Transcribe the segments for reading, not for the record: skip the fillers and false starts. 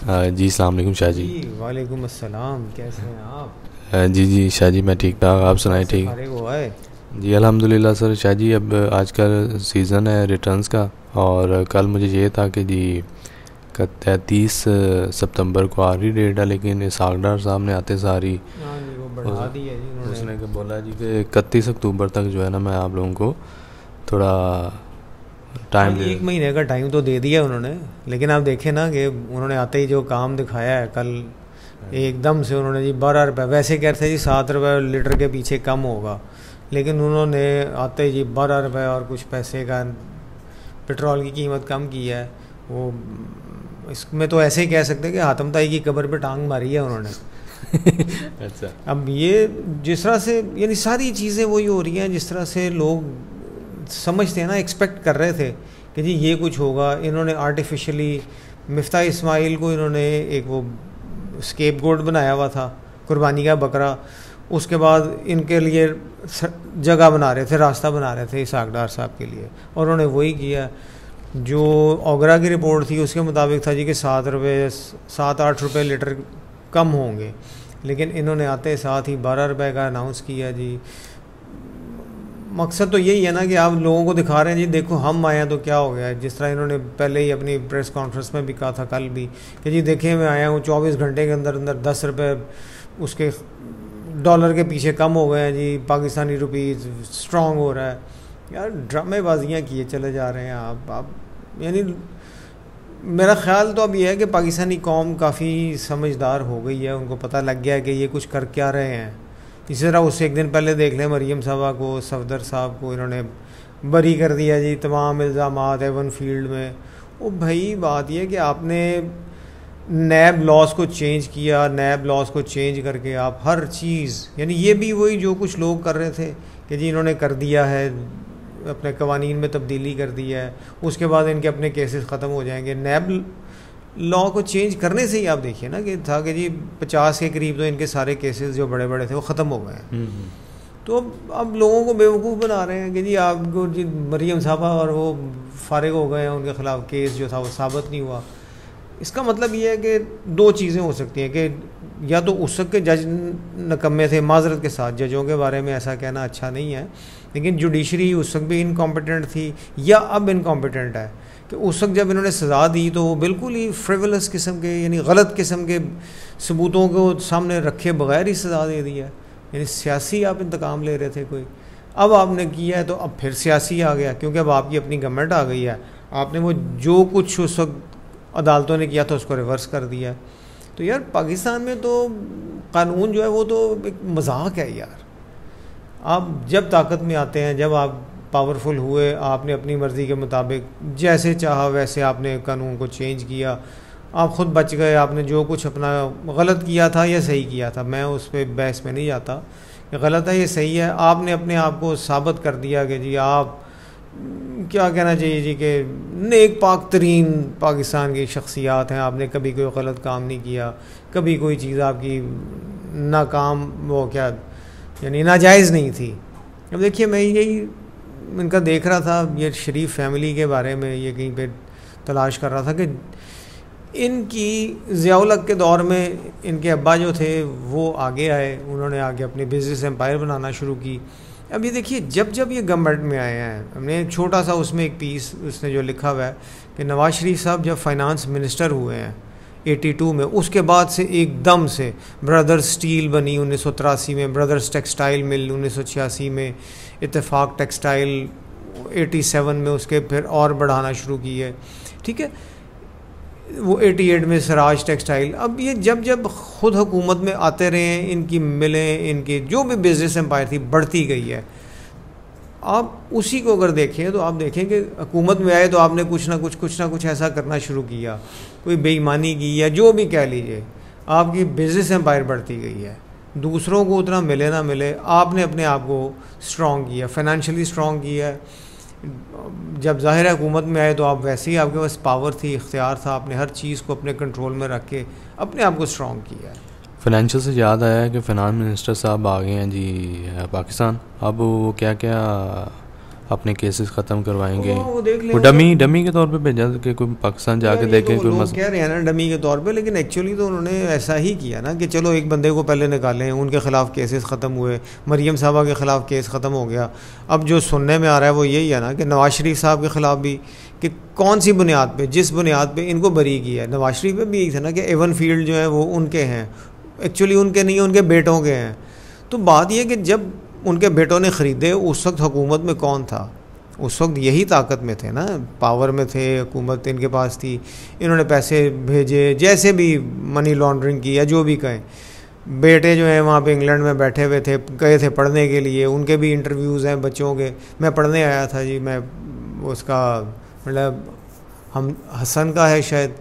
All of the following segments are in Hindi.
जी अस्सलाम वालेकुम शाह जी। जी वालेकुम अस्सलाम, कैसे हैं आप? जी जी शाह जी, मैं ठीक ठाक, आप कब सुनाएं? से ठीक। फारिग हुआ है? जी अल्हम्दुलिल्लाह सर। शाह जी अब आजकल सीज़न है रिटर्न्स का, और कल मुझे ये था कि जी 30 सितंबर को आखिरी डेट है, लेकिन इसहाक डार साहब ने आते सारी हाँ जी, वो उस, बढ़ा दी है जी उन्होंने। उसने बोला जी कि 31 अक्टूबर तक जो है ना, मैं आप लोगों को थोड़ा हाँ टाइम जी, दे। 1 महीने का टाइम तो दे दिया उन्होंने। लेकिन आप देखें ना कि उन्होंने आते ही जो काम दिखाया है कल, एकदम से उन्होंने जी 12 रुपये, वैसे कहते हैं जी 7 रुपये लीटर के पीछे कम होगा, लेकिन उन्होंने आते ही जी 12 रुपये और कुछ पैसे का पेट्रोल की कीमत कम की है। वो इसमें तो ऐसे ही कह सकते हैं कि हातम ताई की कब्र पे टांग मारी है उन्होंने। अच्छा। अब ये जिस तरह से यानी सारी चीज़ें वही हो रही हैं जिस तरह से लोग समझते हैं ना, एक्सपेक्ट कर रहे थे कि जी ये कुछ होगा। इन्होंने आर्टिफिशियली मिफ्ता इस्माइल को इन्होंने एक वो स्केप गोट बनाया हुआ था, कुर्बानी का बकरा। उसके बाद इनके लिए जगह बना रहे थे, रास्ता बना रहे थे इसहाक डार साहब के लिए, और उन्होंने वही किया। जो ओगरा की रिपोर्ट थी उसके मुताबिक था जी कि 7 8 रुपये लीटर कम होंगे, लेकिन इन्होंने आते साथ ही 12 रुपये का अनाउंस किया जी। मकसद तो यही है ना कि आप लोगों को दिखा रहे हैं जी देखो हम आए हैं तो क्या हो गया है। जिस तरह इन्होंने पहले ही अपनी प्रेस कॉन्फ्रेंस में भी कहा था, कल भी, कि जी देखिए मैं आया हूँ 24 घंटे के अंदर अंदर 10 रुपये उसके डॉलर के पीछे कम हो गए हैं जी, पाकिस्तानी रुपीज़ स्ट्रॉन्ग हो रहा है। यार ड्रामेबाजियाँ किए चले जा रहे हैं आप यानी मेरा ख्याल तो अब यह है कि पाकिस्तानी कौम काफ़ी समझदार हो गई है, उनको पता लग गया है कि ये कुछ कर क्या रहे हैं। इसी तरह उससे एक दिन पहले देख लें, मरीम साहबा को, सफदर साहब को इन्होंने बरी कर दिया जी, तमाम इल्ज़ामात एवन फील्ड में। वो भाई बात यह है कि आपने नैब लॉस को चेंज किया, नैब लॉस को चेंज करके आप हर चीज़, यानी ये भी वही जो कुछ लोग कर रहे थे कि जी इन्होंने कर दिया है, अपने कवानीन में तब्दीली कर दी है, उसके बाद इनके अपने केसेस ख़त्म हो जाएंगे। नैब लॉ को चेंज करने से ही आप देखिए ना कि था कि जी 50 के करीब तो इनके सारे केसेस जो बड़े बड़े थे वो ख़त्म हो गए हैं। तो अब लोगों को बेवकूफ़ बना रहे हैं कि जी आपको जी मरीम साहबा और वो फारिग हो गए हैं, उनके ख़िलाफ़ केस जो था वो साबित नहीं हुआ। इसका मतलब ये है कि दो चीज़ें हो सकती हैं कि या तो उस वक्त के जज नकम्मे थे, माजरत के साथ जजों के बारे में ऐसा कहना अच्छा नहीं है, लेकिन जुडिशरी उस वक्त भी इनकॉम्पिटेंट थी या अब इनकॉम्पिटेंट है कि उस वक्त जब इन्होंने सज़ा दी तो वो बिल्कुल ही फ्रिवलस किस्म के यानी गलत किस्म के सबूतों को सामने रखे बगैर ही सज़ा दे दी है। यानी सियासी आप इंतकाम ले रहे थे कोई, अब आपने किया है तो अब फिर सियासी आ गया, क्योंकि अब आपकी अपनी गवर्नमेंट आ गई है। आपने वो जो कुछ उस वक्त अदालतों ने किया था उसको रिवर्स कर दिया। तो यार पाकिस्तान में तो कानून जो है वो तो एक मजाक है यार। आप जब ताकत में आते हैं, जब आप पावरफुल हुए, आपने अपनी मर्ज़ी के मुताबिक जैसे चाहा वैसे आपने कानून को चेंज किया, आप ख़ुद बच गए। आपने जो कुछ अपना गलत किया था या सही किया था, मैं उस पर बहस में नहीं जाता कि गलत है ये सही है, आपने अपने आप को साबित कर दिया कि जी आप क्या कहना चाहिए जी कि नेक पाक तरीन पाकिस्तान की शख्सियात हैं। आपने कभी कोई गलत काम नहीं किया, कभी कोई चीज़ आपकी नाकाम वो क्या यानी नाजायज़ नहीं थी। अब देखिए मैं यही इनका देख रहा था, ये शरीफ फैमिली के बारे में ये कहीं पे तलाश कर रहा था कि इनकी ज़ियाउल हक के दौर में इनके अब्बा जो थे वो आगे आए, उन्होंने आगे अपनी बिजनेस एम्पायर बनाना शुरू की। अब ये देखिए जब जब ये गवर्नमेंट में आए हैं, हमने एक छोटा सा उसमें एक पीस उसने जो लिखा हुआ है कि नवाज शरीफ साहब जब फाइनेंस मिनिस्टर हुए हैं 82 में, उसके बाद से एकदम से ब्रदर्स स्टील बनी 1983 में, ब्रदर्स टेक्सटाइल मिल 1986 में, इत्तेफाक टेक्सटाइल 87 में उसके फिर और बढ़ाना शुरू की है, ठीक है, वो 88 में सराज टेक्सटाइल। अब ये जब जब ख़ुद हुकूमत में आते रहे हैं, इनकी मिलें, इनकी जो भी बिजनेस एम्पायर थी बढ़ती गई है। आप उसी को अगर देखें तो आप देखें कि हुकूमत में आए तो आपने कुछ ना कुछ ऐसा करना शुरू किया, कोई बेईमानी की या जो भी कह लीजिए, आपकी बिजनेस एम्पायर बढ़ती गई है। दूसरों को उतना मिले ना मिले, आपने अपने आप को स्ट्रॉन्ग किया, फाइनेंशियली स्ट्रॉन्ग किया है। जब ज़ाहिर हुकूमत में आए तो आप वैसे ही आपके पास पावर थी, इख्तियार था, आपने हर चीज़ को अपने कंट्रोल में रख के अपने आप को स्ट्रॉन्ग किया है। फाइनेंशियल से याद आया है कि फ़ाइनेंस मिनिस्टर साहब आ गए हैं जी पाकिस्तान। अब वो क्या क्या अपने केसेस ख़त्म करवाएंगे। वो देख वो डमी के तौर पे भेजा कि कोई पाकिस्तान जाके देखे कोई मसला कह रहे हैं ना डमी के तौर पे, लेकिन एक्चुअली तो उन्होंने ऐसा ही किया ना कि चलो एक बंदे को पहले निकालें, उनके ख़िलाफ़ केसेस ख़त्म हुए, मरियम साहबा के ख़िलाफ़ केस ख़त्म हो गया। अब जो सुनने में आ रहा है वो यही है ना कि नवाज शरीफ साहब के ख़िलाफ़ भी, कि कौन सी बुनियाद पे, जिस बुनियाद पे इनको बरी किया है। नवाज शरीफ पे भी यही था ना कि एवन फील्ड जो है वो उनके हैं, एक्चुअली उनके नहीं, उनके बेटों के हैं। तो बात यह कि जब उनके बेटों ने ख़रीदे उस वक्त हुकूमत में कौन था? उस वक्त यही ताकत में थे ना, पावर में थे, हुकूमत इनके पास थी, इन्होंने पैसे भेजे, जैसे भी मनी लॉन्ड्रिंग की या जो भी कहें। बेटे जो हैं वहाँ पे इंग्लैंड में बैठे हुए थे, गए थे पढ़ने के लिए, उनके भी इंटरव्यूज़ हैं बच्चों के। मैं पढ़ने आया था जी, मैं उसका मतलब हम हसन का है शायद,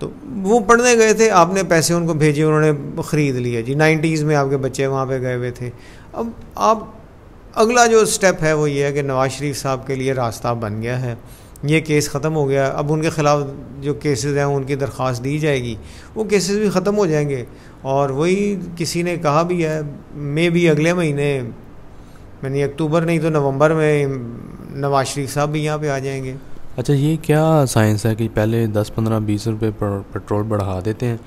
तो वो पढ़ने गए थे, आपने पैसे उनको भेजे, उन्होंने ख़रीद लिए जी। 90s में आपके बच्चे वहाँ पे गए हुए थे। अब आप अगला जो स्टेप है वो ये है कि नवाज़ शरीफ साहब के लिए रास्ता बन गया है, ये केस ख़त्म हो गया। अब उनके ख़िलाफ़ जो केसेस हैं उनकी दरख्वास्त दी जाएगी, वो केसेस भी ख़त्म हो जाएंगे। और वही किसी ने कहा भी है, मे भी अगले महीने, यानी अक्टूबर नहीं तो नवंबर में नवाज़ शरीफ साहब भी यहाँ पे आ जाएंगे। अच्छा, ये क्या साइंस है कि पहले 10, 15, 20 रुपये पेट्रोल बढ़ा देते हैं,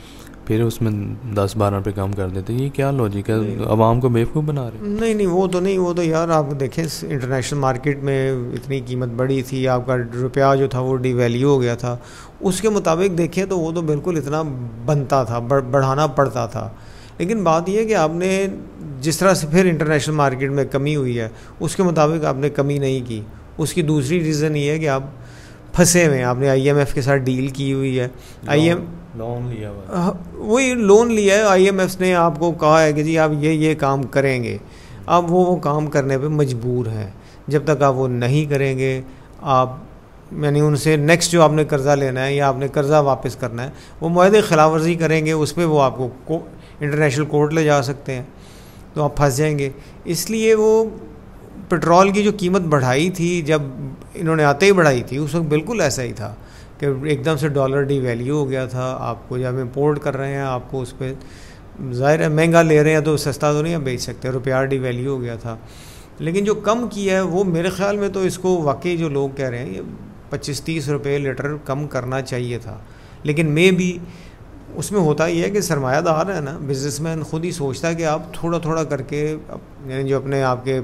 फिर उसमें 10-12 रुपये कम कर देते हैं? ये क्या लॉजिक है? आवाम को बेवकूफ़ बना रहे हैं? नहीं, वो तो नहीं, वो तो यार आप देखें इंटरनेशनल मार्केट में इतनी कीमत बढ़ी थी, आपका रुपया जो था वो डिवैल्यू हो गया था, उसके मुताबिक देखें तो वो तो बिल्कुल इतना बनता था, बढ़ाना पड़ता था। लेकिन बात यह है कि आपने जिस तरह से फिर इंटरनेशनल मार्केट में कमी हुई है उसके मुताबिक आपने कमी नहीं की। उसकी दूसरी रीज़न ये है कि आप फंसे हुए हैं, आपने IMF के साथ डील की हुई है, लोन लिया हुआ, वही लोन लिया है। IMF ने आपको कहा है कि जी आप ये काम करेंगे, अब वो काम करने पे मजबूर हैं। जब तक आप वो नहीं करेंगे, आप यानी उनसे नेक्स्ट जो आपने कर्ज़ा लेना है या आपने कर्ज़ा वापस करना है, वो मुआहदे खिलाफ वर्जी करेंगे, उस पर वो आपको इंटरनेशनल कोर्ट ले जा सकते हैं, तो आप फंस जाएंगे। इसलिए वो पेट्रोल की जो कीमत बढ़ाई थी, जब इन्होंने आते ही बढ़ाई थी, उस वक्त बिल्कुल ऐसा ही था कि एकदम से डॉलर डिवैल्यू हो गया था। आपको जब इम्पोर्ट कर रहे हैं, आपको उस पर ज़ाहिर है महंगा ले रहे हैं तो सस्ता तो नहीं आप बेच सकते, रुपया डिवैल्यू हो गया था। लेकिन जो कम किया है वो मेरे ख़्याल में तो इसको वाकई जो लोग कह रहे हैं ये 25-30 रुपये लीटर कम करना चाहिए था। लेकिन मे भी उसमें होता ही है कि सरमायादार है ना, बिजनेसमैन खुद ही सोचता है कि आप थोड़ा थोड़ा करके, यानी जो अपने आपके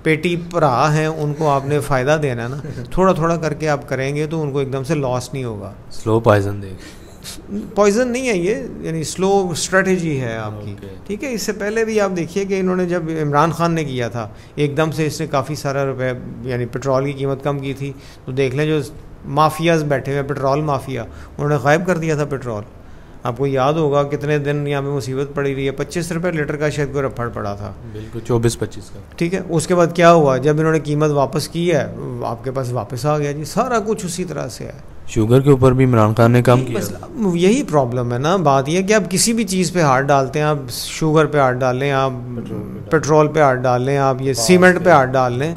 पेटी भरा हैं उनको आपने फ़ायदा देना है ना, थोड़ा थोड़ा करके आप करेंगे तो उनको एकदम से लॉस नहीं होगा। स्लो पॉइजन देगा, पॉइजन नहीं है ये, यानी स्लो स्ट्रेटजी है आपकी। ठीक है, इससे पहले भी आप देखिए कि इन्होंने जब इमरान खान ने किया था, एकदम से इसने काफ़ी सारा रुपये यानी पेट्रोल की कीमत कम की थी, तो देख लें जो माफियाज़ बैठे हुए, पेट्रोल माफिया, उन्होंने गायब कर दिया था पेट्रोल। आपको याद होगा कितने दिन यहाँ पे मुसीबत पड़ी रही है, 25 रुपये लीटर का शायद कोई रफड़ पड़ा था, बिल्कुल 24-25 का। ठीक है, उसके बाद क्या हुआ, जब इन्होंने कीमत वापस की है आपके पास वापस आ गया जी, सारा कुछ उसी तरह से है। शुगर के ऊपर भी इमरान खान ने काम किया, यही प्रॉब्लम है ना। बात यह कि आप किसी भी चीज़ पे हाथ डालते हैं, आप शुगर पे हाथ डाल लें, आप पेट्रोल पे हाथ डाल लें, आप ये सीमेंट पे हाथ डाल लें,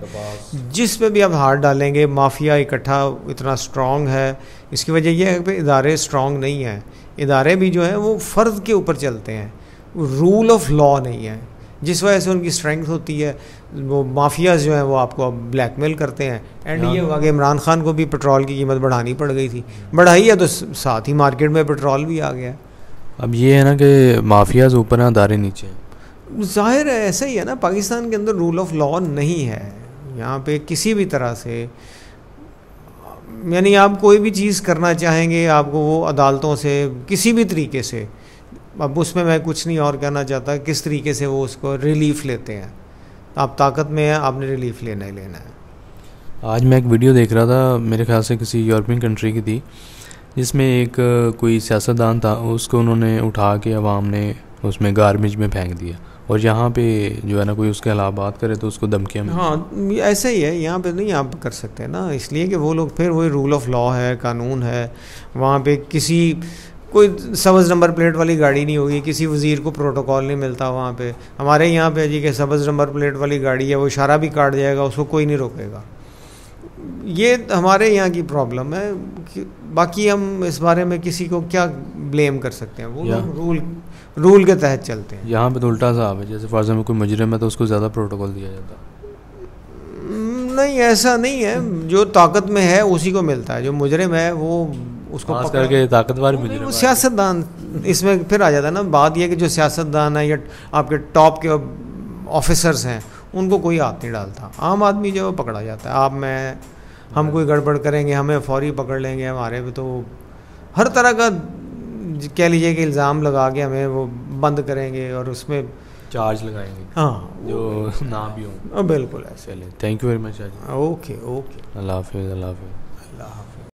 जिस पे भी आप हाथ डालेंगे माफिया इकट्ठा इतना स्ट्रॉन्ग है। इसकी वजह यह है कि इदारे स्ट्रॉन्ग नहीं हैं, इदारे भी जो हैं वो फ़र्द के ऊपर चलते हैं, रूल ऑफ लॉ नहीं है, जिस वजह से उनकी स्ट्रेंथ होती है। वो माफियाज जो हैं वो आपको ब्लैकमेल करते हैं। एंड ये हुआ कि इमरान खान को भी पेट्रोल की कीमत बढ़ानी पड़ गई थी, बढ़ाई है तो साथ ही मार्केट में पेट्रोल भी आ गया। अब ये है ना कि माफियाज ऊपर हैं, अदारे नीचे हैं। जाहिर है ऐसा ही है ना, पाकिस्तान के अंदर रूल ऑफ लॉ नहीं है यहाँ पे किसी भी तरह से। यानी आप कोई भी चीज़ करना चाहेंगे आपको वो अदालतों से किसी भी तरीके से, अब उसमें मैं कुछ नहीं और कहना चाहता किस तरीके से वो उसको रिलीफ लेते हैं। आप ताकत में हैं, आपने रिलीफ लेना ही लेना है। आज मैं एक वीडियो देख रहा था, मेरे ख्याल से किसी यूरोपियन कंट्री की थी, जिसमें एक कोई सियासतदान था, उसको उन्होंने उठा के अवाम ने उसमें गार्बेज में फेंक दिया, और यहाँ पे जो है ना कोई उसके खिलाफ बात करे तो उसको धमकियाँ मिली। हाँ ऐसा ही है, यहाँ पे नहीं आप कर सकते ना, इसलिए कि वो लोग फिर वही रूल ऑफ लॉ है, कानून है। वहाँ पे किसी कोई सब्ज़ नंबर प्लेट वाली गाड़ी नहीं होगी, किसी वज़ीर को प्रोटोकॉल नहीं मिलता वहाँ पे। हमारे यहाँ पे जी के सब्ज़ नंबर प्लेट वाली गाड़ी है, वो इशारा भी काट जाएगा, उसको कोई नहीं रोकेगा। ये हमारे यहाँ की प्रॉब्लम है, बाकी हम इस बारे में किसी को क्या ब्लेम कर सकते हैं, वो रूल के तहत चलते हैं। यहाँ पे तो उल्टा साहब है, जैसे फॉर एग्जाम्पल कोई मुजरिम है तो उसको ज़्यादा प्रोटोकॉल दिया जाता है। नहीं, ऐसा नहीं है, जो ताकत में है उसी को मिलता है, जो मुजरिम है वो उसको खास करके ताकतवर वो मुजरिम। सियासतदान इसमें फिर आ जाता है ना। बात यह कि जो सियासतदान है या आपके टॉप के ऑफिसर्स हैं उनको कोई हाथ नहीं डालता, आम आदमी जो पकड़ा जाता है। आप मैं हम कोई गड़बड़ करेंगे हमें फौरी पकड़ लेंगे, हमारे पे तो हर तरह का कह लीजिए कि इल्ज़ाम लगा के हमें वो बंद करेंगे और उसमें चार्ज लगाएंगे, हाँ जो ना भी हो। बिल्कुल ऐसे। चलिए, thank you very much. Okay okay, अल्लाह हाफिज़। अल्लाह हाफिज़। अल्लाह हाफ़िज़।